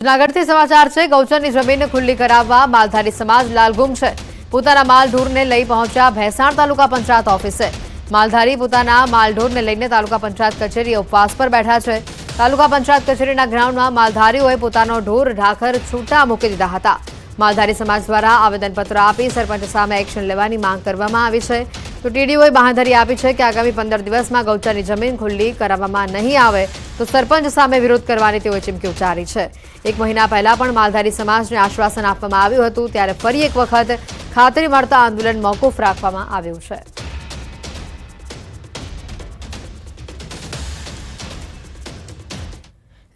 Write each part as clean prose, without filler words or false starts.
જૂનાગઢથી સમાચાર છે। ગૌચરની જમીન ખુલ્લી કરાવવા માલધારી સમાજ લાલઘુમ છે। પોતાના માલઢોરને લઈ પહોંચ્યા ભેંસાણ તાલુકા પંચાયત ઓફિસે। માલધારી પોતાના માલઢોરને લઈને તાલુકા પંચાયત કચેરીએ ઉપવાસ પર બેઠા છે। તાલુકા પંચાયત કચેરીના ગ્રાઉન્ડમાં માલધારીઓએ પોતાનો ઢોર ઢાખર છૂટા મૂકી દીધા હતા। માલધારી સમાજ દ્વારા આવેદનપત્ર આપી સરપંચ સામે એક્શન લેવાની માંગ કરવામાં આવી છે। તો ટીડીઓએ બાંહેધરી આપી છે કે આગામી 15 દિવસમાં ગૌચરની જમીન ખુલ્લી કરાવવામાં નહીં આવે તો સરપંચ સામે વિરોધ કરવાની તેઓએ ચીમકી ઉચ્ચારી છે। 1 મહિના પહેલા પણ માલધારી સમાજને આશ્વાસન આપવામાં આવ્યું હતું, ત્યારે ફરી એક વખત ખાતરી મળતા આંદોલન મોકૂફ રાખવામાં આવ્યું છે।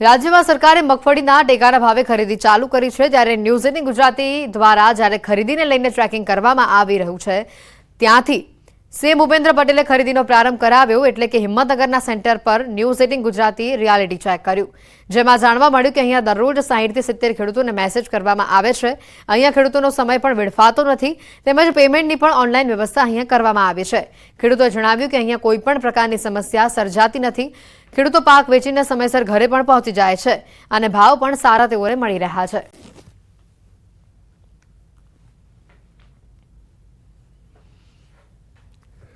રાજ્યમાં સરકારે મગફળીના ટેકાના ભાવે ખરીદી ચાલુ કરી છે, ત્યારે ન્યૂઝ 18 ગુજરાતી દ્વારા જ્યારે ખરીદીને લઈને ટ્રેકિંગ કરવામાં આવી રહ્યું છે, ત્યાંથી સીએમ ભૂપેન્દ્ર પટેલે ખરીદીનો પ્રારંભ કરાવ્યો। એટલે કે હિંમતનગરના સેન્ટર પર ન્યૂઝ 18 ગુજરાતી રિયાલિટી ચેક કર્યું, જેમાં જાણવા મળ્યું કે અહીંયા દરરોજ 60 થી 70 ખેડૂતોને મેસેજ કરવામાં આવે છે। અહીંયા ખેડૂતોનો સમય પણ વેડફાતો નથી, તેમજ પેમેન્ટની પણ ઓનલાઈન વ્યવસ્થા અહીંયા કરવામાં આવી છે। ખેડૂતોએ જણાવ્યું કે અહીંયા કોઈ પણ પ્રકારની સમસ્યા સર્જાતી નથી। ખેડૂતો પાક વેચીને સમયસર ઘરે પણ પહોંચી જાય છે અને ભાવ પણ સારા તેઓને મળી રહ્યા છે।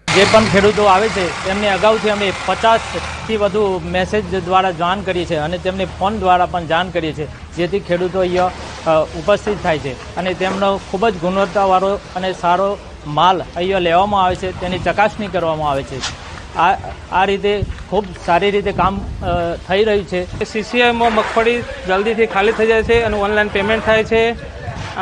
જે પણ ખેડૂતો આવે છે તેમને અગાઉથી અમે 50થી વધુ મેસેજ દ્વારા જાણ કરીએ છીએ અને તેમને ફોન દ્વારા પણ જાણ કરીએ છીએ, જેથી ખેડૂતો અહીંયા ઉપસ્થિત થાય છે અને તેમનો ખૂબ જ ગુણવત્તાવાળો અને સારો માલ અહીંયા લેવામાં આવે છે, તેની ચકાસણી કરવામાં આવે છે। આ રીતે ખૂબ સારી રીતે કામ થઈ રહ્યું છે। સીસીઆઈમાં મગફળી જલ્દીથી ખાલી થઈ જાય છે અને ઓનલાઈન પેમેન્ટ થાય છે।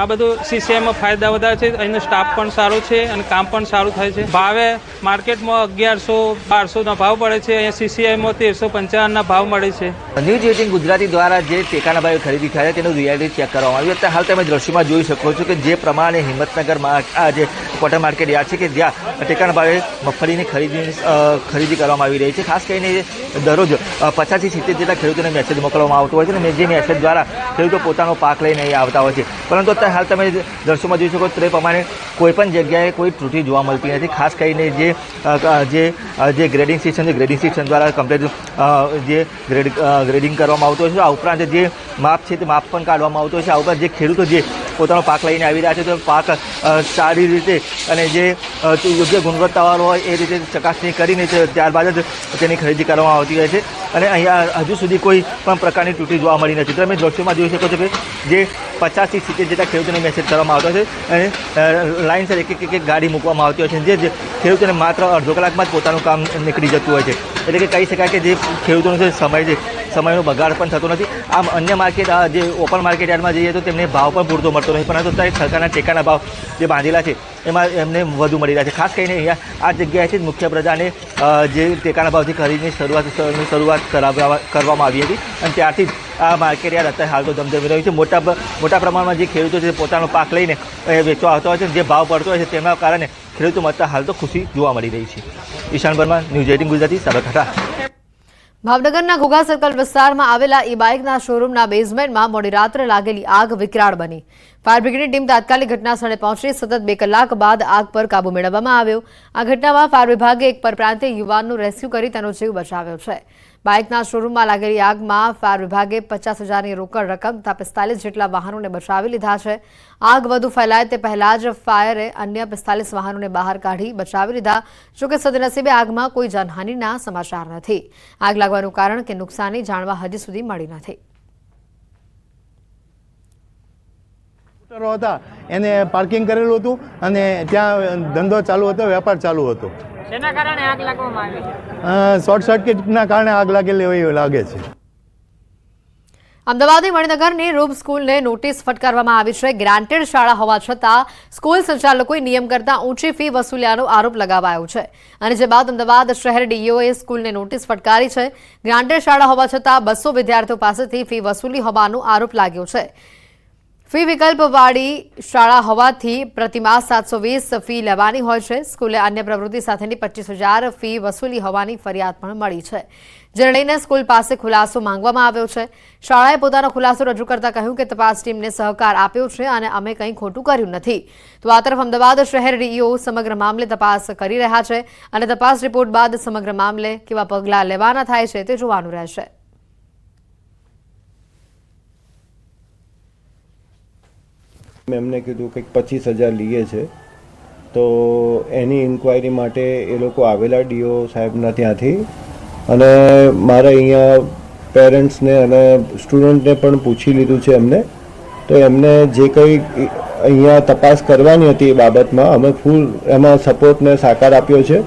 આ બધું સીસીઆઈમાં ફાયદા વધારે છે। અહીંનો સ્ટાફ પણ સારો છે અને કામ પણ સારું થાય છે। ભાવે માર્કેટમાં 1100-1200ના ભાવ પડે છે, અહીંયા સીસીઆઈમાં 1355ના ભાવ મળે છે। ન્યૂઝ 18 ગુજરાતી દ્વારા જે ટેકાના ભાવે ખરીદી થાય તેનું રિયાલિટી ચેક કરવામાં આવ્યું। અત્યારે હાલ તમે દ્રશ્યમાં જોઈ શકો છો કે જે પ્રમાણે હિંમતનગરમાં આ જે કોટન માર્કેટ યાર્ડ છે કે જ્યાં ટેકાના ભાવે મગફળીની ખરીદી કરવામાં આવી રહી છે। ખાસ કરીને દરરોજ 50 થી 70 જેટલા ખેડૂતોને મેસેજ મોકલવામાં આવતો હોય છે અને જે મેસેજ દ્વારા ખેડૂતો પોતાનો પાક લઈને અહીં આવતા હોય છે, પરંતુ અત્યારે હાલ તમે દ્રશ્યોમાં જોઈ શકો તે પ્રમાણે કોઈપણ જગ્યાએ કોઈ ત્રુટિ જોવા મળતી નથી। ખાસ કરીને જે ગ્રેડિંગ સિસ્ટમ દ્વારા કમ્પ્લીટ જે ગ્રેડિંગ કરવામાં આવતું હોય છે। આ ઉપરાંત જે માપ છે તે માપ પણ કાઢવામાં આવતું હોય છે। આ ઉપરાંત જે ખેડૂતો જે પોતાનો પાક લઈને આવી રહ્યા છે તો પાક સારી રીતે અને જે યોગ્ય ગુણવત્તાવાળો હોય એ રીતે ચકાસણી કરીને ત્યારબાદ જ તેની ખરીદી કરવામાં આવતી હોય છે અને અહીંયા હજુ સુધી કોઈ પણ પ્રકારની ત્રુટિ જોવા મળી નથી। તમે દ્રશ્યોમાં જોઈ શકો છો કે જે 50 થી 70 જેટલા ખેડૂતોને મેસેજ કરવામાં આવતો છે અને લાઇનસર એક ગાડી મૂકવામાં આવતી હોય છે, જે ખેડૂતોને માત્ર અડધો કલાકમાં જ પોતાનું કામ નીકળી જતું હોય છે। એટલે કે કહી શકાય કે જે ખેડૂતોનો જે સમય છે સમયનો બગાડ પણ થતો નથી। આમ અન્ય માર્કેટ જે ઓપન માર્કેટ યાર્ડમાં જઈએ તો તેમને ભાવ પણ પૂરતો મળતો નથી, પરંતુ અત્યારે સરકારના ટેકાના ભાવ જે બાંધેલા છે એમાં એમને વધુ મળી રહ્યા છે। ખાસ કરીને અહીંયા આ જગ્યાએથી જ મુખ્ય પ્રજાને જે ટેકાના ભાવથી ખરીદની શરૂઆત કરવામાં આવી હતી અને ત્યારથી જ આ માર્કેટ યાર્ડ અત્યારે હાલ તો ધમધમી રહ્યું છે। મોટા પ્રમાણમાં જે ખેડૂતો છે પોતાનો પાક લઈને વેચવા આવતા હોય છે, જે ભાવ પડતો હોય છે તેમના કારણે ખેડૂતોમાં અત્યારે હાલ તો ખુશી જોવા મળી રહી છે। ઈશાન વર્મા, ન્યૂઝ 18 ગુજરાતી, સાબરકાંઠા। ભાવનગરના ઘોઘા સર્કલ વિસ્તારમાં આવેલા ઈ-બાઇકના શોરૂમના બેઝમેન્ટમાં મોડી રાત્રે લાગેલી આગ વિકરાળ બની। ફાયર બ્રિગેડની ટીમ તાત્કાલિક ઘટના સ્થળે પહોંચી સતત 2 કલાક બાદ આગ પર કાબુ મેળવવામાં આવ્યો। આ ઘટનામાં ફાયર વિભાગે એક પરપ્રાંતીય યુવાનનું રેસ્ક્યુ કરી તેનો જીવ બચાવ્યો છે। બાઇકના શોરૂમમાં લાગેલી આગમાં ફાયર વિભાગે 50,000ની રોકડ રકમ તથા 45 જેટલા વાહનોને બચાવી લીધા છે। આગ વધુ ફેલાય તે પહેલા જ ફાયરે અન્ય 45 વાહનોને બહાર કાઢી બચાવી લીધા। જોકે સદનસીબે આગમાં કોઈ જાનહાનિના સમાચાર નથી। આગ લાગવાનું કારણ કે નુકસાની જાણવા હજી સુધી મળી નથી। હતા એને પાર્કિંગ કરેલું હતું અને ત્યાં ધંધો ચાલુ હતો, વેપાર ચાલુ હતો। શેના કારણે આગ લાગવામાં આવી છે? શોર્ટ સર્કિટના કારણે આગ લાગેલી એવું લાગે છે। અમદાવાદની મણિનગરની રૂપ સ્કૂલને નોટિસ ફટકારવામાં આવી છે। ગ્રાન્ટેડ શાળા હોવા છતાં સ્કૂલ સંચાલકોએ નિયમ કરતાં ઊંચી ફી વસૂલ્યાનો આરોપ લગાવાયો છે અને જે બાદ અમદાવાદ શહેર ડીઈઓએ સ્કૂલને નોટિસ ફટકારી છે। ગ્રાન્ટેડ શાળા હોવા છતાં 200 વિદ્યાર્થીઓ પાસેથી ફી વસૂલી હોવાનો આરોપ લાગ્યો છે। ફી વિકલ્પવાળી શાળા હોવાથી પ્રતિમાસ 720 ફી લેવાની હોય છે। સ્કૂલે અન્ય પ્રવૃત્તિ સાથેની 25,000 ફી વસૂલી હોવાની ફરિયાદ પણ મળી છે, જેને લઈને સ્કૂલ પાસે ખુલાસો માંગવામાં આવ્યો છે। શાળાએ પોતાનો ખુલાસો રજૂ કરતા કહ્યું કે તપાસ ટીમને સહકાર આપ્યો છે અને અમે કંઈ ખોટું કર્યું નથી। તો આ તરફ અમદાવાદ શહેર ડીઈઓ સમગ્ર મામલે તપાસ કરી રહ્યા છે અને તપાસ રિપોર્ટ બાદ સમગ્ર મામલે કેવા પગલાં લેવાના થાય છે તે જોવાનું રહેશે। એમને કીધું કંઈક 25,000 લીએ છે, તો એની ઇન્ક્વાયરી માટે એ લોકો આવેલા ડીઓ સાહેબના ત્યાંથી, અને મારા અહીંયા પેરેન્ટ્સને અને સ્ટુડન્ટને પણ પૂછી લીધું છે એમને. તો એમને જે કંઈ અહીંયા તપાસ કરવાની હતી એ બાબતમાં અમે ફૂલ એમાં સપોર્ટને સાકાર આપ્યો છે,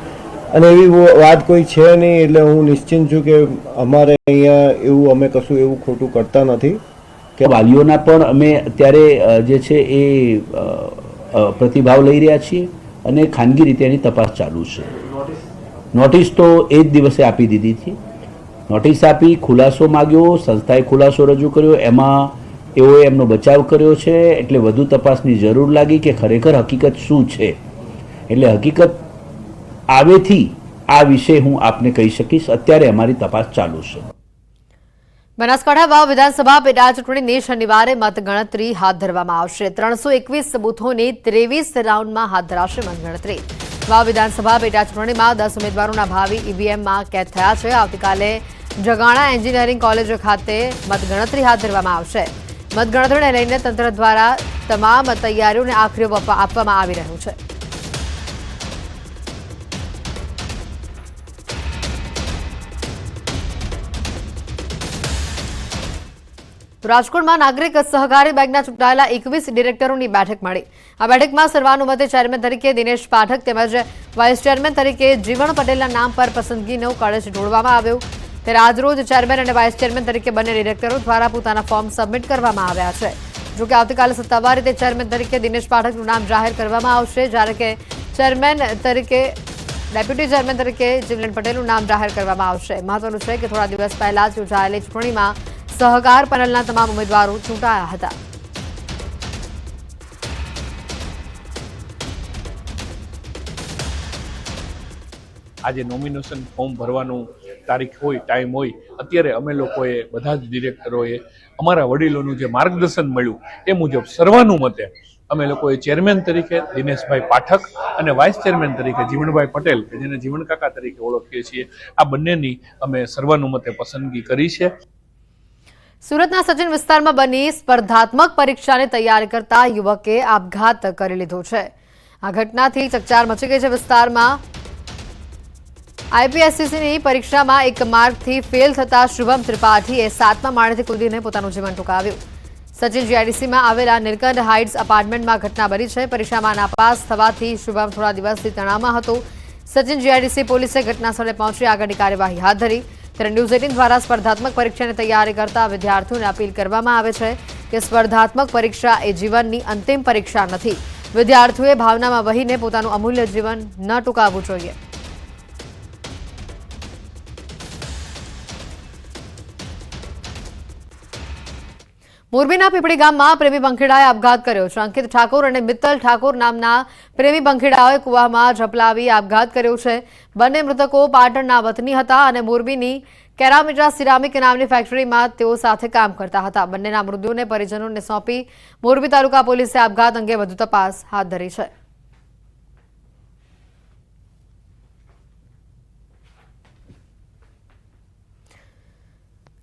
અને એવી વાત કોઈ છે નહીં. એટલે હું નિશ્ચિંત છું કે અમારે અહીંયા એવું અમે કશું એવું ખોટું કરતા નથી. કે વાલીઓના પણ અમે અત્યારે જે છે એ પ્રતિભાવ લઈ રહ્યા છીએ અને ખાનગી રીતે એની તપાસ ચાલુ છે. નોટિસ તો એ જ દિવસે આપી દીધી હતી. નોટિસ આપી, ખુલાસો માગ્યો, સંસ્થાએ ખુલાસો રજૂ કર્યો, એમાં એઓએ એમનો બચાવ કર્યો છે. એટલે વધુ તપાસની જરૂર લાગી કે ખરેખર હકીકત શું છે. એટલે હકીકત આવેથી આ વિશે હું આપને કહી શકીશ. અત્યારે અમારી તપાસ ચાલુ છે. બનાસકાંઠા વાવ વિધાનસભા પેટા ચૂંટણીની શનિવારે મતગણતરી હાથ ધરવામાં આવશે. 321 બૂથોની 23 રાઉન્ડમાં હાથ ધરાશે મતગણતરી. વાવ વિધાનસભા પેટા ચૂંટણીમાં 10 ઉમેદવારોના ભાવિ ઈવીએમમાં કેદ થયા છે. આવતીકાલે જગાણા એન્જિનિયરિંગ કોલેજ ખાતે મતગણતરી હાથ ધરવામાં આવશે. મતગણતરીને લઈને તંત્ર દ્વારા તમામ તૈયારીઓને આખરી ઓપ આપવામાં આવી રહ્યું છે. રાજકોટમાં નાગરિક સહકારી બેંકના ચૂંટાયેલા 21 ડિરેક્ટરોની બેઠક મળી. આ બેઠકમાં સર્વાનુમતે ચેરમેન તરીકે દિનેશ પાઠક તેમજ વાઇસ ચેરમેન તરીકે જીવણ પટેલના નામ પર પસંદગીનો કળશ ઢોળવામાં આવ્યો. ત્યારે આજરોજ ચેરમેન અને વાઇસ ચેરમેન તરીકે બંને ડિરેક્ટરો દ્વારા પોતાના ફોર્મ સબમિટ કરવામાં આવ્યા છે. જોકે આવતીકાલે સત્તાવાર રીતે ચેરમેન તરીકે દિનેશ પાઠકનું નામ જાહેર કરવામાં આવશે, જ્યારે કે ચેરમેન તરીકે ડેપ્યુટી ચેરમેન તરીકે જીવણ પટેલનું નામ જાહેર કરવામાં આવશે. મહત્વનું છે કે થોડા દિવસ પહેલા જ યોજાયેલી ચૂંટણીમાં સહકાર પેનલના તમામ ઉમેદવારો ચૂંટાયા હતા. આજે નોમિનેશન ફોર્મ ભરવાનું તારીખ હોય, ટાઈમ હોય, અત્યારે અમે લોકોએ બધા જ ડિરેક્ટરોએ અમારા વડીલોનું જે માર્ગદર્શન મળ્યું એ મુજબ સર્વાનુમતે અમે લોકોએ ચેરમેન તરીકે દિનેશભાઈ પાઠક અને વાઇસ ચેરમેન તરીકે જીવણભાઈ પટેલ, કે જેને જીવણ કાકા તરીકે ઓળખીએ છીએ, આ બંનેની અમે સર્વાનુમતે પસંદગી કરી છે. સુરતના સચિન વિસ્તારમાં બની સ્પર્ધાત્મક પરીક્ષાની તૈયારી કરતા યુવકે આપઘાત કરી લીધો છે. આ ઘટનાથી ચકચાર મચી ગઈ છે. વિસ્તારમાં આઈપીએસસીની પરીક્ષામાં એક માર્કથી ફેલ થતા શુભમ ત્રિપાઠીએ 7મા માળેથી કૂદીને પોતાનું જીવન ટૂંકાવ્યું. સચિન જીઆઈડીસીમાં આવેલા નીલકંઠ હાઇટ્સ અપાર્ટમેન્ટમાં ઘટના બની છે. પરીક્ષામાં નાપાસ થવાથી શુભમ થોડા દિવસથી તણાવમાં હતો. સચિન જીઆઈડીસી પોલીસે ઘટનાસ્થળે પહોંચી આગળની કાર્યવાહી હાથ ધરી. ત્યારે ન્યૂઝ 18 દ્વારા સ્પર્ધાત્મક પરીક્ષાની તૈયારી કરતા વિદ્યાર્થીઓને અપીલ કરવામાં આવે છે કે સ્પર્ધાત્મક પરીક્ષા એ જીવનની અંતિમ પરીક્ષા નથી. વિદ્યાર્થીઓએ ભાવનામાં વહીને પોતાનું અમૂલ્ય જીવન ન ટૂંકાવવું જોઈએ. મોરબીના પીપળી ગામમાં પ્રેમી પંખીડાએ આપઘાત કર્યો છે. અંકિત ઠાકોર અને મિત્તલ ઠાકોર નામના પ્રેમી પંખીડાઓએ કૂવામાં ઝપલાવી આપઘાત કર્યો છે. બંને મૃતકો પાટણના વતની હતા અને મોરબીની કેરામીટા સિરામિક નામની ફેક્ટરીમાં તેઓ સાથે કામ કરતા હતા. બંનેના મૃતદેહોને પરિજનોને સોંપી મોરબી તાલુકા પોલીસે આપઘાત અંગે વધુ તપાસ હાથ ધરી છે.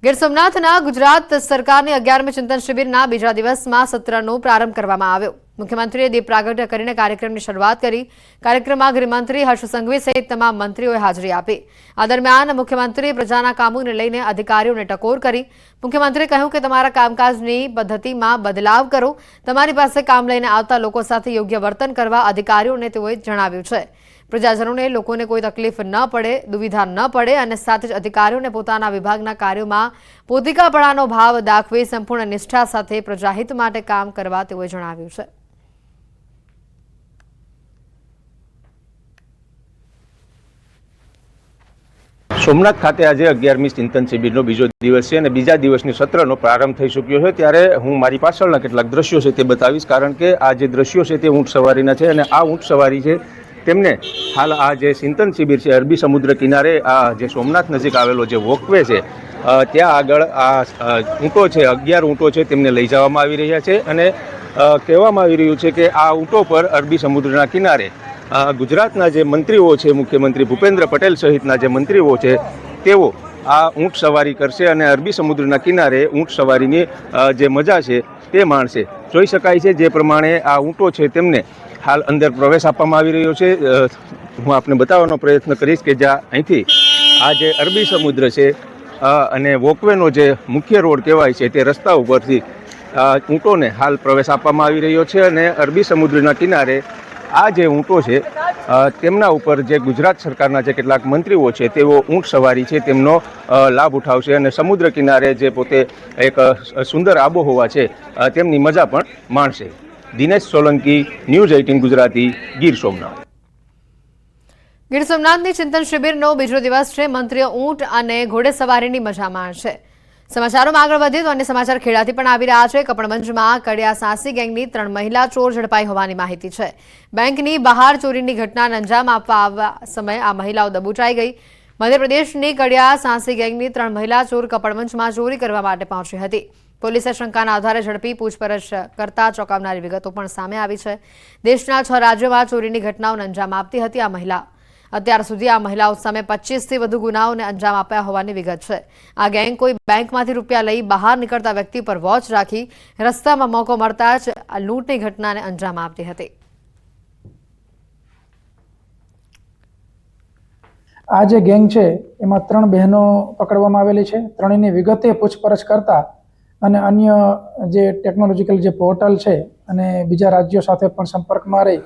ગીર સોમનાથના ગુજરાત સરકારની 11મી ચિંતન શિબિરના બીજા દિવસમાં સત્રનો પ્રારંભ કરવામાં આવ્યો. મુખ્યમંત્રીએ દીપ પ્રાગટ્ય કરીને કાર્યક્રમની શરૂઆત કરી. કાર્યક્રમમાં ગૃહમંત્રી હર્ષ સંઘવી સહિત તમામ મંત્રીઓએ હાજરી આપી. આ દરમિયાન મુખ્યમંત્રીએ પ્રજાના કામોને લઈને અધિકારીઓને ટકોર કરી. મુખ્યમંત્રીએ કહ્યું કે તમારા કામકાજની પદ્ધતિમાં બદલાવ કરો. તમારી પાસે કામ લઈને આવતા લોકો સાથે યોગ્ય વર્તન કરવા અધિકારીઓને તેઓએ જણાવ્યું છે. પ્રજાજનોને લોકોને કોઈ તકલીફ ન પડે, દુવિધા ન પડે અને સાથે જ અધિકારીઓને પોતાના વિભાગના કાર્યોમાં પોતિકાપણાનો ભાવ દાખવી સંપૂર્ણ નિષ્ઠા સાથે પ્રજાહિત માટે કામ કરવા તેઓએ જણાવ્યું છે. સોમનાથ ખાતે આજે 11મી ચિંતન શિબિરનો બીજો દિવસ છે અને બીજા દિવસની સત્રનો પ્રારંભ થઈ ચૂક્યો છે. ત્યારે હું મારી પાછળના કેટલાક દ્રશ્યો છે તે બતાવીશ, કારણ કે આ જે દ્રશ્યો છે તે ઊંટ સવારીના છે અને આ ઊંટ સવારી છે તેમને હાલ આ જે ચિંતન શિબિર છે અરબી સમુદ્ર કિનારે આ જે સોમનાથ નજીક આવેલો જે વોકવે છે ત્યાં આગળ આ ઊંટો છે, 11 ઊંટો છે, તેમને લઈ જવામાં આવી રહ્યા છે અને કહેવામાં આવી રહ્યું છે કે આ ઊંટો પર અરબી સમુદ્રના કિનારે ગુજરાતના જે મંત્રીઓ છે, મુખ્યમંત્રી ભૂપેન્દ્ર પટેલ સહિતના જે મંત્રીઓ છે તેઓ આ ઊંટ સવારી કરશે અને અરબી સમુદ્રના કિનારે ઊંટ સવારીની જે મજા છે તે માણશે. જોઈ શકાય છે જે પ્રમાણે આ ઊંટો છે તેમને હાલ અંદર પ્રવેશ આપવામાં આવી રહ્યો છે. હું આપને બતાવવાનો પ્રયત્ન કરીશ કે જ્યાં અહીંથી આ જે અરબી સમુદ્ર છે અને વોકવેનો જે મુખ્ય રોડ કહેવાય છે તે રસ્તા ઉપરથી ઊંટોને હાલ પ્રવેશ આપવામાં આવી રહ્યો છે અને અરબી સમુદ્રના કિનારે આ જે ઊંટો છે તેમના ઉપર જે ગુજરાત સરકારના જે કેટલાક મંત્રીઓ છે તેઓ ઊંટ સવારી છે તેમનો લાભ ઉઠાવશે અને સમુદ્ર કિનારે જે પોતે એક સુંદર આબોહવા છે તેમની મજા પણ માણશે. દિનેશ સોલંકી, ન્યૂઝ 18 ગુજરાતી, ગીર સોમનાથ. ગીર સોમનાથની ચિંતન શિબિરનો બીજો દિવસ છે. મંત્રીઓ ઊંટ અને ઘોડેસવારીની મજા માણશે. સમાચારોમાં આગળ વધીએ તો અન્ય સમાચાર ખેડાથી પણ આવી રહ્યા છે. કપડવંજમાં કડિયા સાંસી ગેંગની 3 મહિલા ચોર ઝડપાઈ હોવાની માહિતી છે. બેંકની બહાર ચોરીની ઘટનાને અંજામ આપવા આવવા સમયે આ મહિલાઓ દબોચાઈ ગઈ. મધ્યપ્રદેશની કડિયા સાંસી ગેંગની 3 મહિલા ચોર કપડવંજમાં ચોરી કરવા માટે પહોંચી હતી. પોલીસે શંકાના આધારે ઝડપી પૂછપરછ કરતા ચોંકાવનારી વિગતો પણ સામે આવી છે. દેશના 6 રાજ્યોમાં ચોરીની ઘટનાઓને અંજામ આપતી હતી આ મહિલા. અત્યાર સુધી આ મહિલાઓ સામે 25થી વધુ ગુનાઓને અંજામ આપ્યા હોવાની વિગત છે. આ ગેંગ કોઈ બેંકમાંથી રૂપિયા લઈ બહાર નીકળતા વ્યક્તિ પર વોચ રાખી રસ્તામાં મોકો મળતા જ આ લૂંટની ઘટનાને અંજામ આપતી હતી. આ જે ગેંગ છે એમાં 3 બહેનો પકડવામાં આવેલી છે. 3ની વિગતે પૂછપરછ કરતા અને અન્ય જે ટેકનોલોજીકલ જે પોર્ટલ છે અને બીજા રાજ્યો સાથે પણ સંપર્કમાં રહી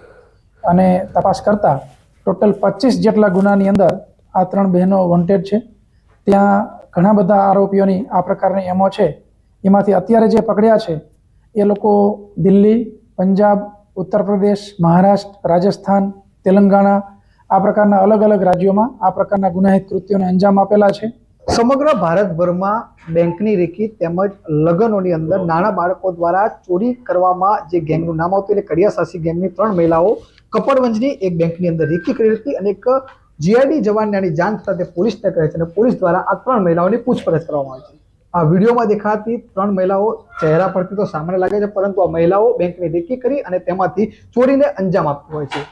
અને તપાસ કરતા ટોટલ 25 જેટલા ગુનાની અંદર આ 3 બહેનો વોન્ટેડ છે. ત્યાં ઘણા બધા આરોપીઓની આ પ્રકારની એમો છે. એમાંથી અત્યારે જે પકડ્યા છે એ લોકો દિલ્હી, પંજાબ, ઉત્તર પ્રદેશ, મહારાષ્ટ્ર, રાજસ્થાન, તેલંગાણા આ પ્રકારના અલગ અલગ રાજ્યોમાં આ પ્રકારના ગુનાહિત કૃત્યોને અંજામ આપેલા છે. સમગ્ર ભારતભરમાં બેંકની રેકી તેમજ લગ્નોની અંદર નાના બાળકો દ્વારા ચોરી કરવામાં જે ગેંગનું નામ આવતું એટલે કડિયા સાંસી ગેંગની 3 મહિલાઓ કપડવંજની એક બેંકની અંદર રેકી કરી હતી અને એક જીઆઈડી જવાનની જાણ થતાં તે પોલીસને કહે છે અને પોલીસ દ્વારા આ 3 મહિલાઓની પૂછપરછ કરવામાં આવે છે. આ વિડીયોમાં દેખાતી 3 મહિલાઓ ચહેરા પરથી તો સામાન્ય લાગે છે, પરંતુ આ મહિલાઓ બેંકની રેકી કરી અને તેમાંથી ચોરીને અંજામ આપતી હોય છે.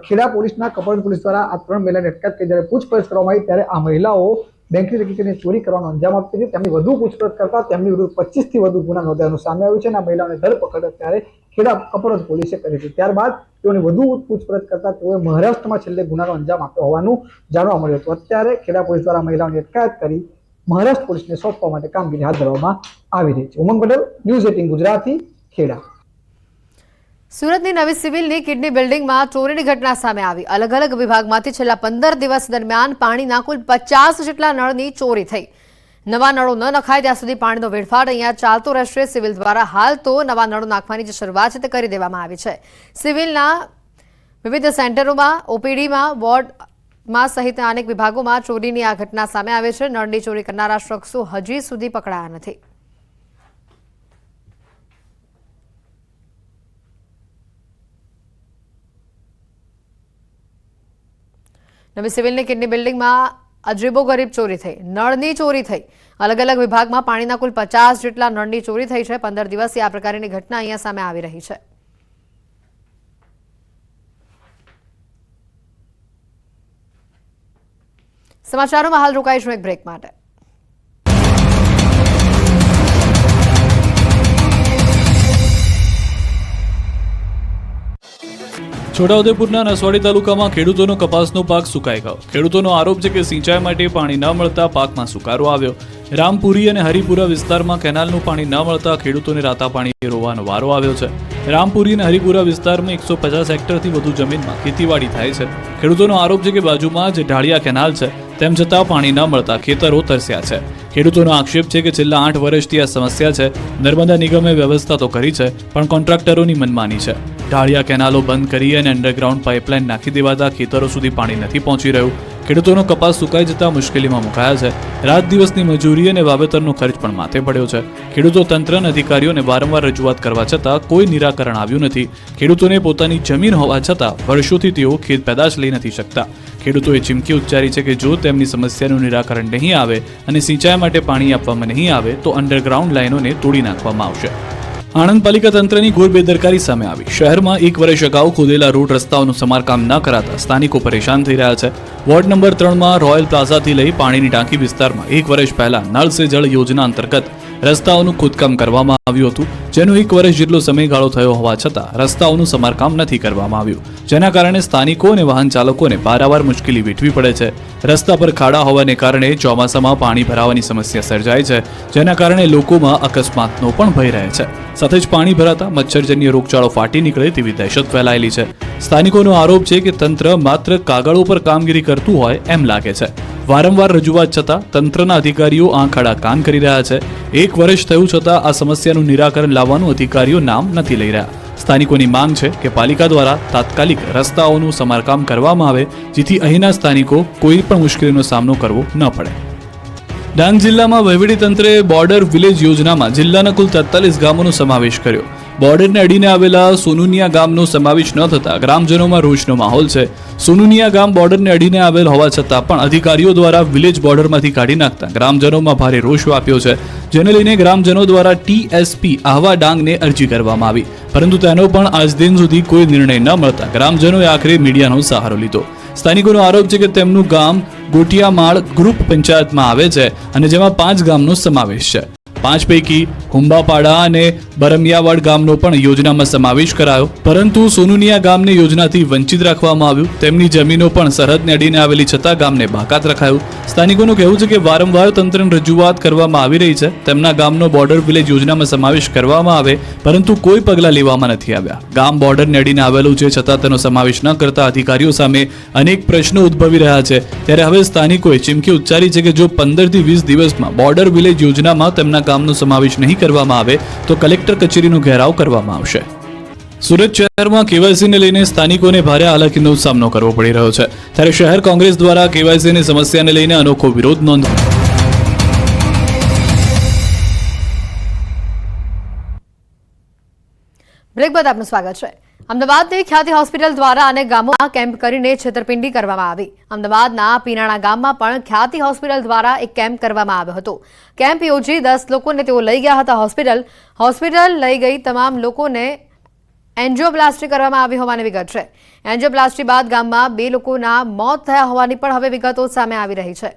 ખેડા પોલીસના કપડવંજ પોલીસ દ્વારા આ 3 મહિલાની અટકાયત કરી જ્યારે પૂછપરછ કરવામાં આવી ત્યારે આ મહિલાઓ બેંકની રેકી કરીને ચોરી કરવાનો અંજામ આપતી હતી. તેમની વધુ પૂછપરછ કરતા તેમની વિરુદ્ધ 25થી વધુ ગુના નોંધાયાનું સામે આવ્યું છે અને આ મહિલાઓને ધરપકડ અત્યારે ખેડા કપડવંજ પોલીસે કરી છે. ત્યારબાદ તેઓની વધુ પૂછપરછ કરતા તેઓએ મહારાષ્ટ્રમાં છેલ્લે ગુનાનો અંજામ આપ્યો હોવાનું જાણવા મળ્યું હતું. અત્યારે ખેડા પોલીસ દ્વારા મહિલાઓની અટકાયત કરી મહારાષ્ટ્ર પોલીસને સોંપવા માટે કામગીરી હાથ ધરવામાં આવી રહી છે. ઉમંગ પટેલ, ન્યૂઝ 18 ગુજરાતી, ખેડા. સુરતની નવી સિવિલની કિડની બિલ્ડિંગમાં ચોરીની ઘટના સામે આવી. અલગ અલગ વિભાગમાંથી છેલ્લા 15 દિવસ દરમિયાન પાણીના કુલ 50 જેટલા નળની ચોરી થઈ. નવા નળો ન નખાય ત્યાં સુધી પાણીનો વેડફાટ અહીંયા ચાલતો રહેશે. સિવિલ દ્વારા હાલ તો નવા નળો નાખવાની જે શરૂઆત છે તે કરી દેવામાં આવી છે. સિવિલના વિવિધ સેન્ટરોમાં, ઓપીડીમાં, વોર્ડમાં સહિત અનેક વિભાગોમાં ચોરીની આ ઘટના સામે આવે છે. નળની ચોરી કરનારા શખ્સો હજી સુધી પકડાયા નથી. નવી સિવિલની કિડની બિલ્ડિંગમાં અજીબોગરીબ ચોરી થઈ, નળની ચોરી થઈ. અલગ અલગ વિભાગમાં પાણીના કુલ 50 જેટલા નળની ચોરી થઈ છે. 15 દિવસથી આ પ્રકારની ઘટના અહીંયા સામે આવી રહી છે. સમાચારોમાં હાલ રોકાઈશું એક બ્રેક માટે. છોટાઉદેપુરના નસવાડી તાલુકામાં ખેડૂતોનો કપાસનો પાક સુકાઈ ગયો. ખેડૂતોનો આરોપ છે કે સિંચાઈ માટે પાણી ન મળતા પાકમાં સુકારો આવ્યો. રામપુરી અને હરિપુરા વિસ્તારમાં કેનાલનું પાણી ન મળતા ખેડૂતોને રાતા પાણી રોવાનો વારો આવ્યો છે. રામપુરી અને હરિપુરા વિસ્તારમાં 150 હેક્ટરથી વધુ જમીનમાં ખેતીવાડી થાય છે. ખેડૂતોનો આરોપ છે કે બાજુમાં જે ઢાળિયા કેનાલ છે તેમ છતાં પાણી ન મળતા ખેતરો તરસ્યા છે. ખેડૂતોનો આક્ષેપ છે કે છેલ્લા 8 વર્ષથી આ સમસ્યા છે. નર્મદા નિગમે વ્યવસ્થા તો કરી છે પણ કોન્ટ્રાક્ટરોની મનમાની છે. ઢાળિયા કેનાલો બંધ કરી અને અંડરગ્રાઉન્ડ પાઇપલાઇન નાખી દેવાતા ખેતરો સુધી પાણી નથી પહોંચી રહ્યું. ખેડૂતોનો કપાસ સુકાઈ જતા મુશ્કેલીમાં મુકાયા છે. રાત દિવસની મજૂરી અને વાવેતરનો ખર્ચ પણ માથે પડ્યો છે. ખેડૂતો તંત્ર અને અધિકારીઓને વારંવાર રજૂઆત કરવા છતાં કોઈ નિરાકરણ આવ્યું નથી. ખેડૂતોને પોતાની જમીન હોવા છતાં વર્ષોથી તેઓ ખેત પેદાશ લઈ નથી શકતા. ખેડૂતોએ ચીમકી ઉચ્ચારી છે કે જો તેમની સમસ્યાનું નિરાકરણ નહીં આવે અને સિંચાઈ માટે પાણી આપવામાં નહીં આવે તો અંડરગ્રાઉન્ડ લાઇનોને તોડી નાખવામાં આવશે. આણંદ પાલિકા તંત્રની ઘોર બેદરકારી સામે આવી. શહેરમાં 1 વર્ષ અગાઉ ખોદેલા રોડ રસ્તાઓનું સમારકામ ન કરાતા સ્થાનિકો પરેશાન થઈ રહ્યા છે. વોર્ડ નંબર 3માં રોયલ પ્લાઝાથી લઈ પાણીની ટાંકી વિસ્તારમાં 1 વર્ષ પહેલા નળ સે જળ યોજના અંતર્ગત રસ્તાઓનું ખોદકામ કરવામાં આવ્યું હતું, જેનો 1 વર્ષ જેટલો સમયગાળો થયો હોવા છતાં રસ્તાઓનું સમારકામ નથી કરવામાં આવ્યું, જેના કારણે સ્થાનિકો અને વાહન ચાલકોને પારાવાર મુશ્કેલી વેઠવી પડે છે. રસ્તા પર ખાડા હોવાને કારણે ચોમાસામાં પાણી ભરાવાની સમસ્યા સર્જાય છે, જેના કારણે લોકોમાં અકસ્માતનો પણ ભય રહે છે. સાથે જ પાણી ભરાતા મચ્છરજન્ય રોગચાળો ફાટી નીકળે તેવી દહેશત ફેલાયેલી છે. સ્થાનિકોનો આરોપ છે કે તંત્ર માત્ર કાગળો પર કામગીરી કરતું હોય એમ લાગે છે. વારંવાર રજૂઆત છતાં તંત્રના અધિકારીઓ આંખ આડા કાન કરી રહ્યા છે. 1 વર્ષ થયું છતાં આ સમસ્યાનું નિરાકરણ લાવવાનું અધિકારીઓ નામ નથી લઈ રહ્યા. સ્થાનિકોની માંગ છે કે પાલિકા દ્વારા તાત્કાલિક રસ્તાઓનું સમારકામ કરવામાં આવે, જેથી અહીંના સ્થાનિકો કોઈ પણ મુશ્કેલીનો સામનો કરવો ન પડે. ડાંગ જિલ્લામાં વહીવટીતંત્રે બોર્ડર વિલેજ યોજનામાં જિલ્લાના કુલ 43 ગામોનો સમાવેશ કર્યો. બોર્ડરને અડીને આવેલા સોનુનિયા ગામનો સમાવેશ ન થતા ગ્રામજનોમાં રોષનો માહોલ છે. સોનુનિયા ગામ બોર્ડરને અડીને આવેલ હોવા છતાં પણ અધિકારીઓ દ્વારા વિલેજ બોર્ડરમાંથી કાઢી નાખતા ગ્રામજનોમાં ભારે રોષ વ્યાપ્યો છે, જેને લઈને ગ્રામજનો દ્વારા TSP આહવા ડાંગને અરજી કરવામાં આવી, પરંતુ તેનો પણ આજ દિન સુધી કોઈ નિર્ણય ન મળતા ગ્રામજનોએ આખરે મીડિયાનો સહારો લીધો. સ્થાનિકોનો આરોપ છે કે તેમનું ગામ ગોટિયામાળ ગ્રુપ પંચાયતમાં આવે છે અને જેમાં 5 ગામનો સમાવેશ છે. 5 પૈકી હુંબાપાડા અને બરમિયાવાડ ગામનો પણ યોજનામાં સમાવેશ કરાયો, પરંતુ સોનુનિયા ગામને યોજનાથી વંચિત રાખવામાં આવ્યું. તેમની જમીનો પણ સરહદને અડીને આવેલી છતાં ગામને બાકાત રખાયું. સ્થાનિકોનું કહેવું છે કે વારંવાર તંત્રને રજૂઆત કરવામાં આવી રહી છે, તેમના ગામનો બોર્ડર વિલેજ યોજનામાં સમાવેશ કરવામાં આવે, પરંતુ કોઈ પગલાં લેવામાં નથી આવ્યા. ગામ બોર્ડરને અડીને આવેલું છે છતાં તેનો સમાવેશ ન કરતા અધિકારીઓ સામે અનેક પ્રશ્નો ઉદ્ભવી રહ્યા છે. ત્યારે હવે સ્થાનિકોએ ચીમકી ઉચ્ચારી છે કે જો 15 થી 20 દિવસમાં બોર્ડર વિલેજ યોજનામાં તેમના ગામનો સમાવેશ નહીં કરવામાં આવે તો કલેક્ટર કચેરીનો ઘેરાવ કરવામાં આવશે. સુરત શહેરમાં કેવાયસીને લઈને સ્થાનિકોને ભારે હાલાકીનો સામનો કરવો પડી રહ્યો છે. ત્યારે શહેર કોંગ્રેસ દ્વારા કેવાયસીની સમસ્યાને લઈને અનોખો વિરોધ નોંધાવ્યો. બ્રેક બાદ આપનું સ્વાગત છે. અમદાવાદની ખ્યાતિ હોસ્પિટલ દ્વારા અનેક ગામોમાં કેમ્પ કરીને છેતરપિંડી કરવામાં આવી. અમદાવાદના પીનાણા ગામમાં પણ ખ્યાતિ હોસ્પિટલ દ્વારા એક કેમ્પ કરવામાં આવ્યો હતો. કેમ્પ યોજી 10 લોકોને તેઓ લઈ ગયા હતા હોસ્પિટલ લઈ ગઈ તમામ લોકોને એન્જિયોપ્લાસ્ટી કરવામાં આવી હોવાની વિગત છે. એન્જિયોપ્લાસ્ટી બાદ ગામમાં 2 લોકોના મોત થયા હોવાની પણ હવે વિગતો સામે આવી રહી છે.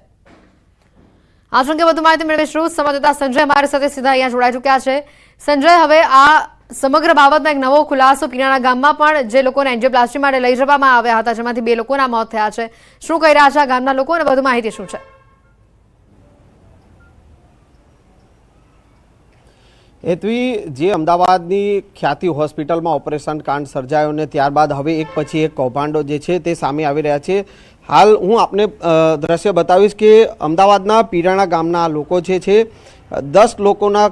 આ અંગે વધુ માહિતી મેળવીશું. સંવાદદાતા સંજય અમારી સાથે સીધા અહીંયા જોડાઈ ચૂક્યા છે. સંજય, હવે આ સમગ્ર બાબતમાં એક નવો ખુલાસો પીનાણા ગામમાં પણ જે લોકોને એન્જિયોપ્લાસ્ટી માટે લઈ જવામાં આવ્યા હતા, જેમાંથી 2 લોકોના મોત થયા છે, શું કહી રહ્યા છે આ ગામના લોકો અને વધુ માહિતી શું છે? હેતવી, જે અમદાવાદની ખ્યાતિ હોસ્પિટલમાં ઓપરેશન કાંડ સર્જાયો ને ત્યારબાદ હવે એક પછી એક કૌભાંડો જે છે તે સામે આવી રહ્યા છે. હાલ હું આપને દ્રશ્ય બતાવીશ કે અમદાવાદના પીરાણા ગામના લોકો છે 10 લોકોના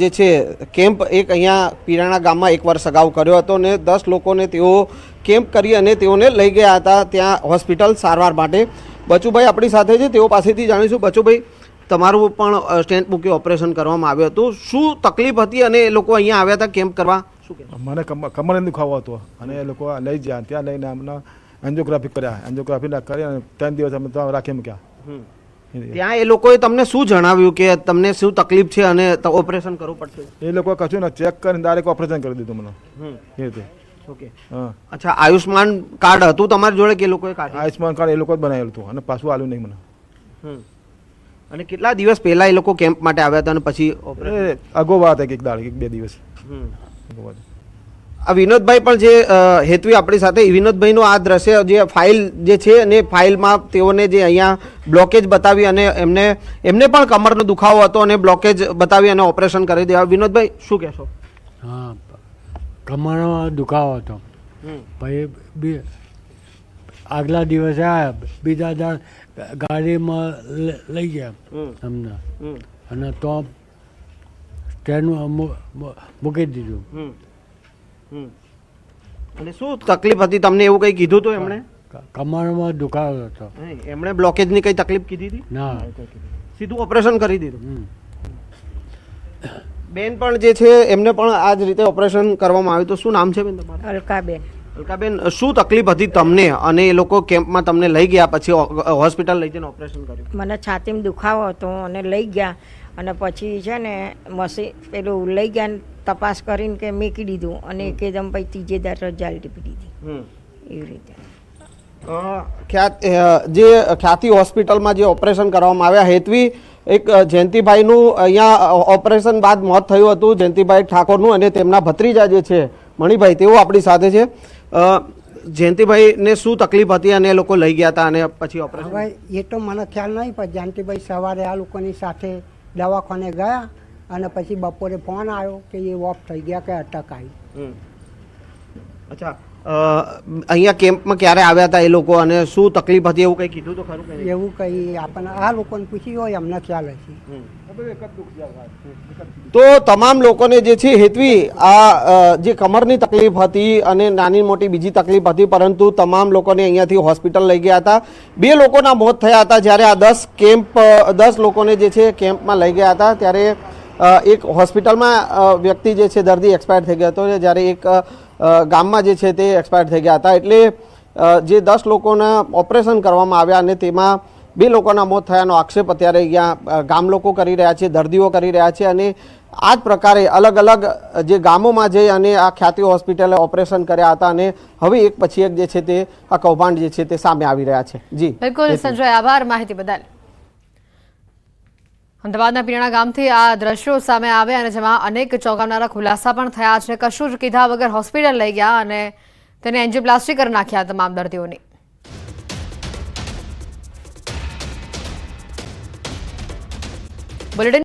જે છે કેમ્પ એક અહીંયા પીરાણા ગામમાં 1 વર્ષ અગાઉ કર્યો હતો ને 10 લોકોને તેઓ કેમ્પ કરી અને તેઓને લઈ ગયા હતા ત્યાં હોસ્પિટલ સારવાર માટે. બચુભાઈ આપણી સાથે છે, તેઓ પાસેથી જાણીશું. બચુભાઈ, તમારું પણ સ્ટેન્ટ મૂકી ઓપરેશન કરવામાં આવ્યું હતું, શું તકલીફ હતી અને એ લોકો અહીંયા આવ્યા હતા કેમ્પ કરવા? શું કે મને કમર દુખાવો હતો અને એ લોકો લઈ ગયા, ત્યાં લઈને અમને એન્જિયોગ્રાફી કર્યા. એન્જિયોગ્રાફી કરી અને 3 દિવસ અમે ત્યાં રાખી મૂક્યા. ત્યાં એ લોકોએ તમને શું જણાવ્યું કે તમને શું તકલીફ છે અને ઓપરેશન કરવું પડશે? એ લોકો કશું ને ચેક કરીને ડાયરેક્ટ ઓપરેશન કરી દીધું મને એ રીતે. ઓકે, અચ્છા, આયુષ્માન કાર્ડ હતું તમારી જોડે કે લોકોએ કાઢ્યું? આયુષ્માન કાર્ડ એ લોકો જ બનાવેલું હતું અને પાછું આલ્યું નહીં મને. અને કેટલા દિવસ પહેલા એ લોકો કેમ્પ માટે આવ્યા હતા અને પછી અગો વાત એક દાડ 1-2 દિવસ. આ વિનોદભાઈ પણ જે હેતવી આપણી સાથે, વિનોદભાઈનો આ દ્રશ્ય જે ફાઇલ જે છે અને ફાઇલમાં તેઓને જે અહીંયા બ્લોકેજ બતાવી અને એમને પણ કમરનો દુખાવો હતો અને બ્લોકેજ બતાવી અને ઓપરેશન કરી દેવા. વિનોદભાઈ, શું કહેશો? હા, કમરમાં દુખાવો હતો, પછી આગલા દિવસે આવ્યા, બીજા દાડ ગાડીમાં લઈ ગયા અમને અને તો ટ્રેનમાં મૂકી દીધું. અને શું તકલીફ હતી તમને, એવું કંઈ કીધું હતું એમણે? કમરમાં દુખાવો હતો. એમણે બ્લોકેજની કઈ તકલીફ કીધી હતી? ના, સીધું ઓપરેશન કરી દીધું. બેન પણ જે છે એમને પણ આ જ રીતે ઓપરેશન કરવામાં આવ્યું. તો શું નામ છે બેન તમારું? અલકાબેન. અલકાબેન, શું તકલીફ હતી તમને અને એ લોકો કેમ્પમાં તમને લઈ ગયા પછી હોસ્પિટલ લઈ જઈને ઓપરેશન કર્યું? મને છાતીમાં દુખાવો હતો અને લઈ ગયા અને પછી છે ને મશીન પેલું લઈ ગયા તપાસ કરીને કે મૂકી દીધું અને એકદમ પછી ત્રીજે દર રજા આપી દીધી એવી રીતે. જે ખ્યાતિ હોસ્પિટલમાં જે ઓપરેશન કરવામાં આવ્યા હેતવી એક જયંતિભાઈનું અહીંયા ઓપરેશન બાદ મોત થયું હતું, જયંતિભાઈ ઠાકોરનું, અને તેમના ભત્રીજા જે છે મણિભાઈ તેઓ આપણી સાથે છે. જયંતિભાઈને શું તકલીફ હતી અને એ લોકો લઈ ગયા હતા અને પછી ઓપરેશન? હવે એ તો મને ખ્યાલ નહીં, પણ જયંતિભાઈ સવારે આ લોકોની સાથે દવાખાને ગયા અને પછી બપોરે ફોન આવ્યો કે એ ઓફ થઈ ગયા કે અટક આવી. અચ્છા, અહીંયા કેમ્પમાં ક્યારે આવ્યા હતા એ લોકો અને શું તકલીફ હતી એવું કંઈ કીધું તો ખરું? એવું કંઈ આપણને આ લોકોને પૂછ્યું હોય એમને ખ્યાલ હશે. તો તમામ લોકોને જે છે હેતવી આ જે કમરની તકલીફ હતી અને નાની મોટી બીજી તકલીફ હતી, પરંતુ તમામ લોકોને અહીંયાથી હોસ્પિટલ લઈ ગયા હતા. 2 લોકોના મોત થયા હતા જ્યારે આ 10 લોકોને જે છે કેમ્પમાં લઈ ગયા હતા ત્યારે એક હોસ્પિટલમાં વ્યક્તિ જે છે દર્દી એક્સપાયર થઈ ગયો હતો, જ્યારે એક ગામમાં જે છે તે એક્સપાયર થઈ ગયા હતા. એટલે જે 10 લોકોના ઓપરેશન કરવામાં આવ્યા અને તેમાં 2 લોકોના મોત થયાનો આક્ષેપ અત્યારે અહીંયા ગામ લોકો કરી રહ્યા છે, દર્દીઓ કરી રહ્યા છે. અને આ જ પ્રકારે અલગ અલગ જે ગામોમાં જઈ અને આ ખ્યાતિ હોસ્પિટલે ઓપરેશન કર્યા હતા અને હવે એક પછી એક જે છે તે આ કૌભાંડ જે છે તે સામે આવી રહ્યા છે. જી બિલકુલ સંજય, આભાર માહિતી બદલ. અમદાવાદના પીણા ગામથી આ દ્રશ્યો સામે આવ્યા અને જેમાં અનેક ચોંકાવનારા ખુલાસા પણ થયા છે. કશું જ કીધા વગર હોસ્પિટલ લઈ ગયા અને તેને એન્જિયોપ્લાસ્ટી કરી નાખ્યા તમામ દર્દીઓની. બુલેટિન